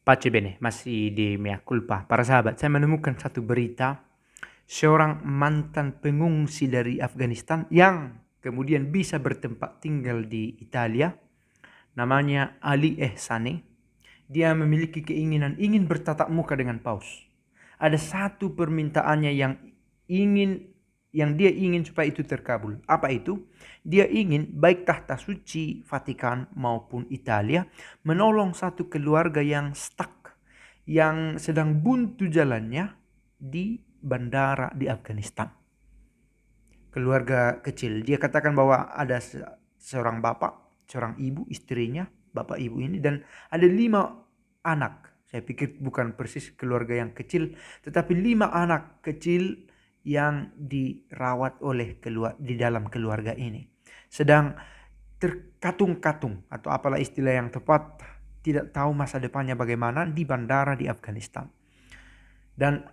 Pace bene, masih di mea culpa. Para sahabat, saya menemukan satu berita seorang mantan pengungsi dari Afghanistan yang kemudian bisa bertempat tinggal di Italia. Namanya Ali Ehsani. Dia memiliki keinginan ingin bertatap muka dengan Paus. Ada satu permintaannya yang dia ingin supaya itu terkabul. Apa itu? Dia ingin baik tahta suci Vatikan maupun Italia menolong satu keluarga yang stuck, yang sedang buntu jalannya di bandara di Afghanistan. Keluarga kecil. Dia katakan bahwa ada seorang bapak, seorang ibu, istrinya, bapak ibu ini, dan ada 5 anak. Saya pikir bukan persis keluarga yang kecil, tetapi 5 anak kecil yang dirawat di dalam keluarga ini. Sedang terkatung-katung, atau apalah istilah yang tepat, tidak tahu masa depannya bagaimana di bandara di Afghanistan. Dan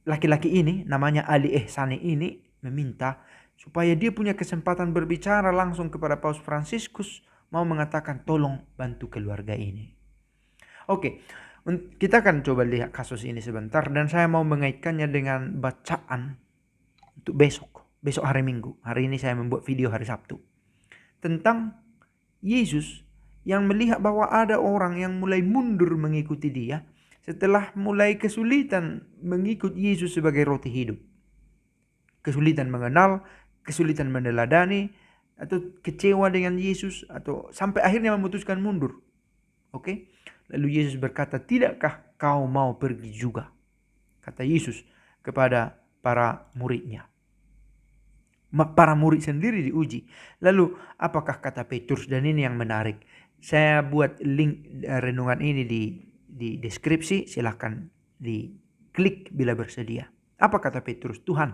laki-laki ini, namanya Ali Ehsani ini, meminta supaya dia punya kesempatan berbicara langsung kepada Paus Fransiskus, mau mengatakan tolong bantu keluarga ini. Oke, kita akan coba lihat kasus ini sebentar, dan saya mau mengaitkannya dengan bacaan untuk besok hari Minggu. Hari ini saya membuat video hari Sabtu tentang Yesus yang melihat bahwa ada orang yang mulai mundur mengikuti dia setelah mulai kesulitan mengikut Yesus sebagai roti hidup. Kesulitan mengenal, kesulitan meneladani, atau kecewa dengan Yesus, atau sampai akhirnya memutuskan mundur. Oke? Lalu Yesus berkata, "Tidakkah kau mau pergi juga?" Kata Yesus kepada para muridnya. Para murid sendiri diuji. Lalu apakah kata Petrus? Dan ini yang menarik. Saya buat link renungan ini di deskripsi. Silahkan diklik bila bersedia. Apa kata Petrus? "Tuhan,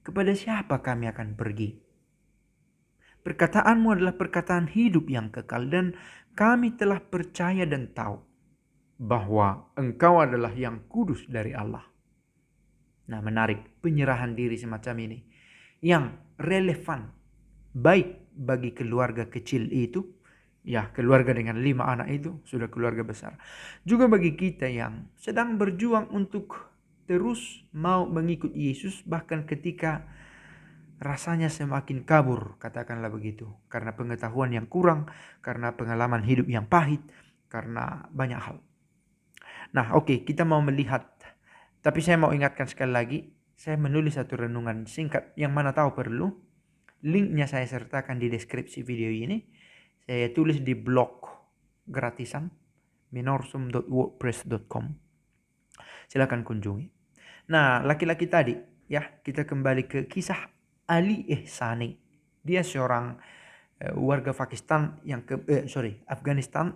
kepada siapa kami akan pergi? Perkataanmu adalah perkataan hidup yang kekal, dan kami telah percaya dan tahu bahwa Engkau adalah yang kudus dari Allah." Nah, menarik, penyerahan diri semacam ini yang relevan baik bagi keluarga kecil itu, ya keluarga dengan 5 anak itu sudah keluarga besar, juga bagi kita yang sedang berjuang untuk terus mau mengikut Yesus bahkan ketika rasanya semakin kabur, katakanlah begitu, karena pengetahuan yang kurang, karena pengalaman hidup yang pahit, karena banyak hal. Nah, oke, kita mau melihat, tapi saya mau ingatkan sekali lagi, saya menulis satu renungan singkat yang mana tahu perlu. Linknya saya sertakan di deskripsi video ini. Saya tulis di blog gratisan minorsum.wordpress.com. Silakan kunjungi. Nah, laki-laki tadi, ya, kita kembali ke kisah Ali Ehsani. Dia seorang warga Afghanistan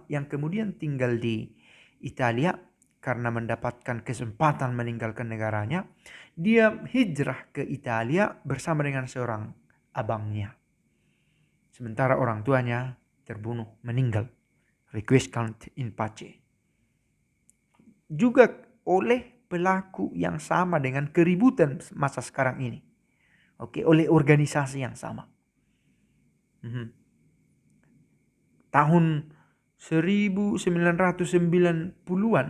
yang kemudian tinggal di Italia karena mendapatkan kesempatan meninggalkan negaranya. Dia hijrah ke Italia bersama dengan seorang abangnya. Sementara orang tuanya terbunuh, meninggal. Requiescat in pace. Juga oleh pelaku yang sama dengan keributan masa sekarang ini. Oke, oleh organisasi yang sama. Tahun 1990-an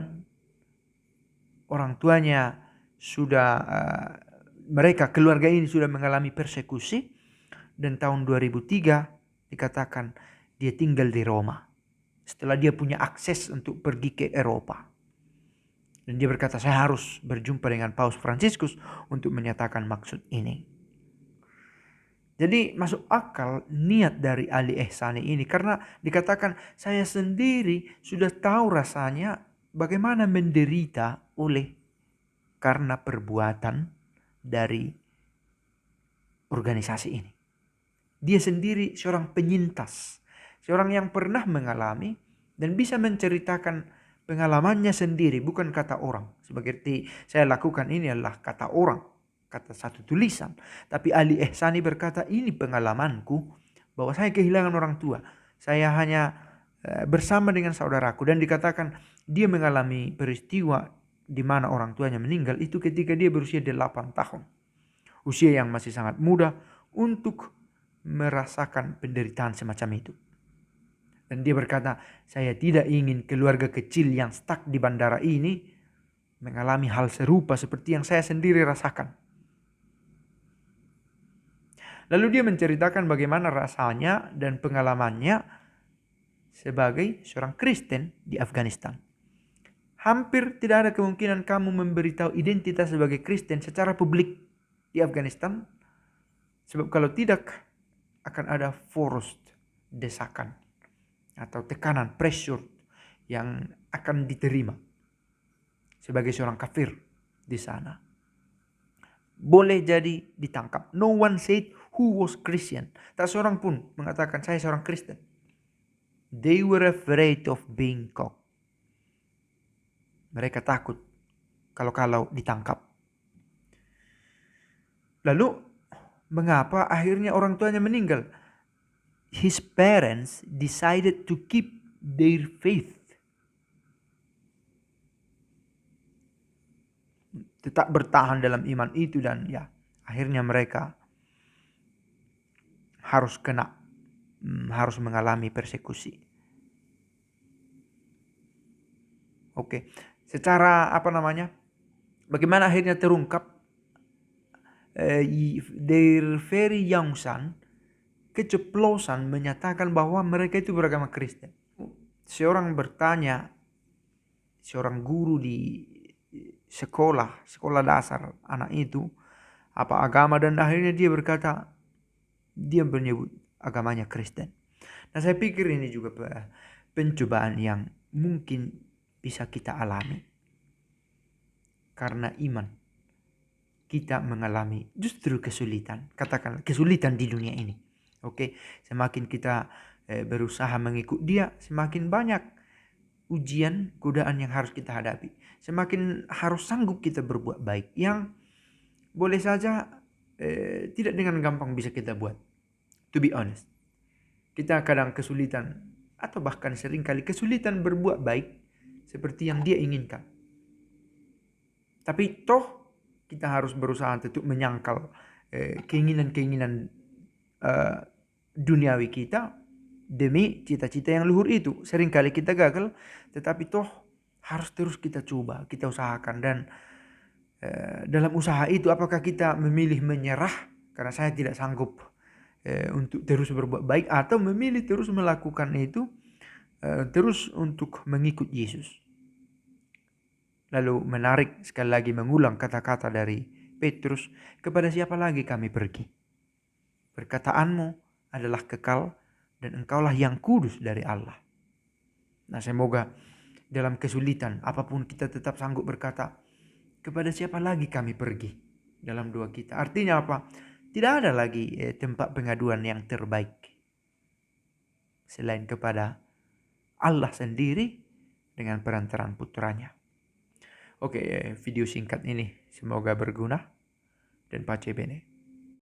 orang tuanya sudah mereka keluarga ini sudah mengalami persekusi, dan tahun 2003 dikatakan dia tinggal di Roma setelah dia punya akses untuk pergi ke Eropa. Dan dia berkata, "Saya harus berjumpa dengan Paus Fransiskus untuk menyatakan maksud ini." Jadi masuk akal niat dari Ali Ehsani ini, karena dikatakan saya sendiri sudah tahu rasanya bagaimana menderita karena perbuatan dari organisasi ini. Dia sendiri seorang penyintas, seorang yang pernah mengalami dan bisa menceritakan pengalamannya sendiri, bukan kata orang. Seperti saya lakukan ini adalah kata orang, kata satu tulisan. Tapi Ali Ehsani berkata, ini pengalamanku bahwa saya kehilangan orang tua. Saya hanya bersama dengan saudaraku, dan dikatakan dia mengalami peristiwa di mana orang tuanya meninggal itu ketika dia berusia 8 tahun. Usia yang masih sangat muda untuk merasakan penderitaan semacam itu. Dan dia berkata, saya tidak ingin keluarga kecil yang stuck di bandara ini mengalami hal serupa seperti yang saya sendiri rasakan. Lalu dia menceritakan bagaimana rasanya dan pengalamannya sebagai seorang Kristen di Afghanistan. Hampir tidak ada kemungkinan kamu memberitahu identitas sebagai Kristen secara publik di Afghanistan. Sebab kalau tidak, akan ada forced desakan atau tekanan, pressure yang akan diterima sebagai seorang kafir di sana. Boleh jadi ditangkap. No one said who was Christian. Tak seorang pun mengatakan saya seorang Kristen. They were afraid of being caught. Mereka takut kalau ditangkap. Lalu mengapa akhirnya orang tuanya meninggal? His parents decided to keep their faith. Tetap bertahan dalam iman itu dan ya akhirnya mereka harus mengalami persekusi. Oke. Secara bagaimana akhirnya terungkap? Their very young son keceplosan menyatakan bahwa mereka itu beragama Kristen. Seorang bertanya, seorang guru di sekolah dasar anak itu apa agama, dan akhirnya dia berkata dia menyebut agamanya Kristen. Nah, saya pikir ini juga pencobaan yang mungkin bisa kita alami karena iman kita mengalami justru kesulitan, katakan kesulitan di dunia ini. Oke, semakin kita berusaha mengikut dia, semakin banyak ujian, godaan yang harus kita hadapi. Semakin harus sanggup kita berbuat baik yang boleh saja tidak dengan gampang bisa kita buat. To be honest, kita kadang kesulitan atau bahkan seringkali kesulitan berbuat baik seperti yang dia inginkan. Tapi toh kita harus berusaha untuk menyangkal keinginan-keinginan duniawi kita demi cita-cita yang luhur itu. Seringkali kita gagal, tetapi toh harus terus kita coba, kita usahakan. Dan dalam usaha itu apakah kita memilih menyerah karena saya tidak sanggup untuk terus berbuat baik, atau memilih terus melakukan itu terus untuk mengikut Yesus. Lalu menarik sekali lagi mengulang kata-kata dari Petrus, kepada siapa lagi kami pergi? Perkataanmu adalah kekal dan engkaulah yang kudus dari Allah. Nah, semoga dalam kesulitan apapun kita tetap sanggup berkata, kepada siapa lagi kami pergi dalam doa kita. Artinya apa? Tidak ada lagi tempat pengaduan yang terbaik selain kepada Allah sendiri dengan perantaraan putranya. Oke, video singkat ini semoga berguna dan pace bene.